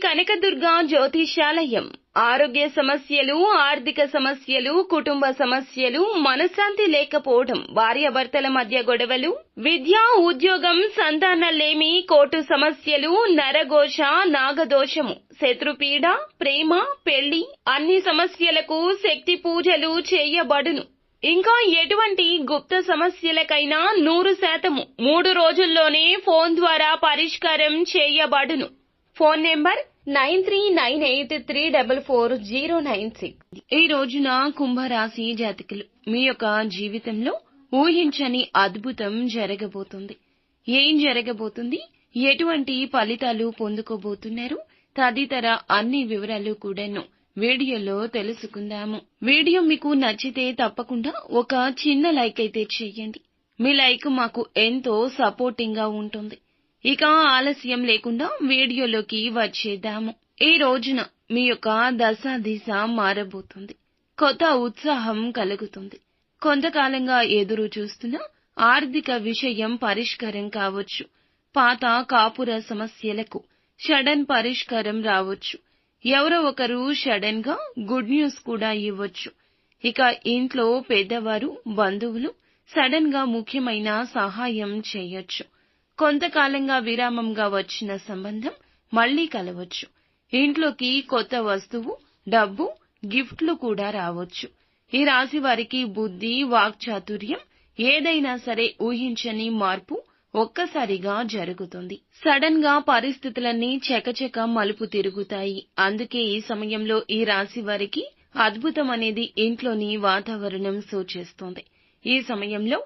కనకదుర్గ జ్యోతిష్యాలయం. ఆరోగ్య సమస్యలు, ఆర్థిక సమస్యలు, కుటుంబ సమస్యలు, మనశ్శాంతి లేకపోవడం, భార్యాభర్తల మధ్య గొడవలు, విద్య, ఉద్యోగం, సంతానలేమి, కోర్టు సమస్యలు, నరఘోష, నాగదోషము, శత్రుపీడ, ప్రేమ, పెళ్లి, అన్ని సమస్యలకు శక్తి పూజలు చేయబడును. ఇంకా ఎటువంటి గుప్త సమస్యలకైనా 100% 3 రోజుల్లోనే ఫోన్ ద్వారా పరిష్కారం చేయబడును. Phone number 9398344096. ఈ రోజున కుంభరాశి జాతకులు మీ యొక్క జీవితంలో ఊహించని అద్భుతం జరగబోతుంది. ఏం జరగబోతుంది, ఎటువంటి ఫలితాలు పొందుకోబోతున్నారు తదితర అన్ని వివరాలు కూడాను వీడియోలో తెలుసుకుందాము. వీడియో మీకు నచ్చితే తప్పకుండా ఒక చిన్న లైక్ అయితే చేయండి. మీ లైక్ మాకు ఎంతో సపోర్టింగ్ గా ఉంటుంది. ఇక ఆలస్యం లేకుండా వీడియోలోకి వచ్చేద్దాము. ఈ రోజున మీ యొక్క దశ దిశ మారబోతుంది. కొత్త ఉత్సాహం కలుగుతుంది. కొంతకాలంగా ఎదురు చూస్తున్న ఆర్థిక విషయం పరిష్కారం కావచ్చు. పాత కాపుర సమస్యలకు సడన్ పరిష్కారం రావచ్చు. ఎవరో ఒకరు సడన్ గా గుడ్ న్యూస్ కూడా ఇవ్వచ్చు. ఇక ఇంట్లో పెద్దవారు, బంధువులు సడన్ గా ముఖ్యమైన సహాయం చేయొచ్చు. కొంతకాలంగా విరామంగా వచ్చిన సంబంధం మళ్లీ కలవచ్చు. ఇంట్లోకి కొత్త వస్తువు, డబ్బు, గిఫ్ట్లు కూడా రావచ్చు. ఈ రాశి వారికి బుద్ధి, వాక్చాతుర్యం ఏదైనా సరే ఊహించని మార్పు ఒక్కసారిగా జరుగుతుంది. సడన్ గా పరిస్థితులన్నీ చకచక మలుపు తిరుగుతాయి. అందుకే ఈ సమయంలో ఈ రాశి వారికి అద్భుతం అనేది ఇంట్లోని వాతావరణం సూచిస్తుంది. ఈ సమయంలో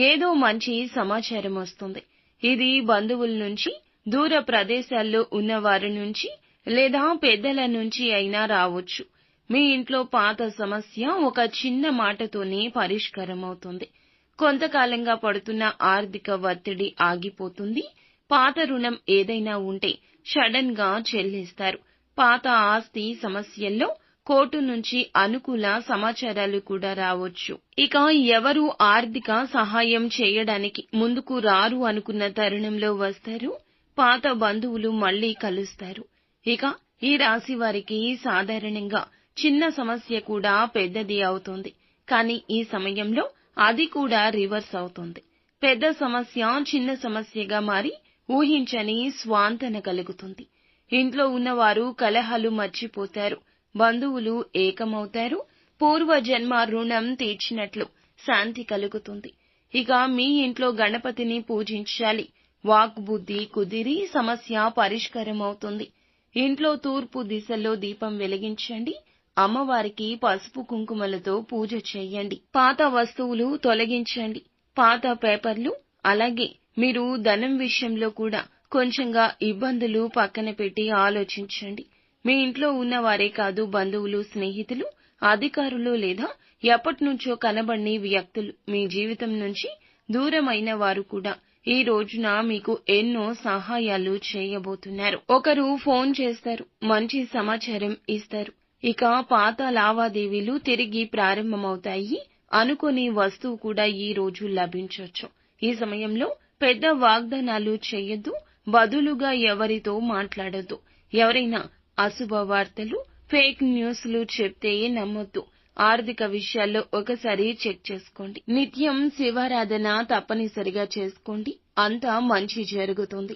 ఏదో మంచి సమాచారం వస్తుంది. ఇది బంధువుల నుంచి, దూర ప్రదేశాల్లో ఉన్న వారి నుంచి లేదా పెద్దల నుంచి అయినా రావచ్చు. మీ ఇంట్లో పాత సమస్య ఒక చిన్న మాటతోనే పరిష్కారం అవుతుంది. కొంతకాలంగా పడుతున్న ఆర్థిక ఒత్తిడి ఆగిపోతుంది. పాత రుణం ఏదైనా ఉంటే సడన్ గా చెల్లిస్తారు. పాత ఆస్తి సమస్యల్లో కోర్టు నుంచి అనుకూల సమాచారాలు కూడా రావచ్చు. ఇక ఎవరు ఆర్థిక సహాయం చేయడానికి ముందుకు రారు అనుకున్న తరుణంలో వస్తారు. పాత బంధువులు మళ్లీ కలుస్తారు. ఇక ఈ రాశి వారికి సాధారణంగా చిన్న సమస్య కూడా పెద్దది అవుతుంది. కానీ ఈ సమయంలో అది కూడా రివర్స్ అవుతుంది. పెద్ద సమస్య చిన్న సమస్యగా మారి ఊహించని స్వాంతన కలుగుతుంది. ఇంట్లో ఉన్నవారు కలహాలు మర్చిపోతారు. బంధువులు ఏకమవుతారు. పూర్వజన్మ రుణం తీర్చినట్లు శాంతి కలుగుతుంది. ఇక మీ ఇంట్లో గణపతిని పూజించాలి. వాక్బుద్ధి కుదిరి సమస్య పరిష్కారం అవుతుంది. ఇంట్లో తూర్పు దిశలో దీపం వెలిగించండి. అమ్మవారికి పసుపు కుంకుమలతో పూజ చేయండి. పాత వస్తువులు తొలగించండి. పాత పేపర్లు, అలాగే మీరు ధనం విషయంలో కూడా కొంచెంగా ఇబ్బందులు పక్కన పెట్టి ఆలోచించండి. మీ ఇంట్లో ఉన్నవారే కాదు, బంధువులు, స్నేహితులు, అధికారులు లేదా ఎప్పటినుంచో కనబడని వ్యక్తులు, మీ జీవితం నుంచి దూరమైన వారు కూడా ఈ రోజున మీకు ఎన్నో సహాయాలు చేయబోతున్నారు. ఒకరు ఫోన్ చేస్తారు, మంచి సమాచారం ఇస్తారు. ఇక పాత లావాదేవీలు తిరిగి ప్రారంభమవుతాయి. అనుకోని వస్తువు కూడా ఈ రోజు లభించొచ్చు. ఈ సమయంలో పెద్ద వాగ్దానాలు చేయొద్దు. బదులుగా ఎవరితో మాట్లాడొద్దు. ఎవరైనా అశుభ వార్తలు, ఫేక్ న్యూస్లు చెప్తే నమ్మొద్దు. ఆర్థిక విషయాల్లో ఒకసారి చెక్ చేసుకోండి. నిత్యం శివారాధన తప్పనిసరిగా చేసుకోండి. అంతా మంచి జరుగుతుంది.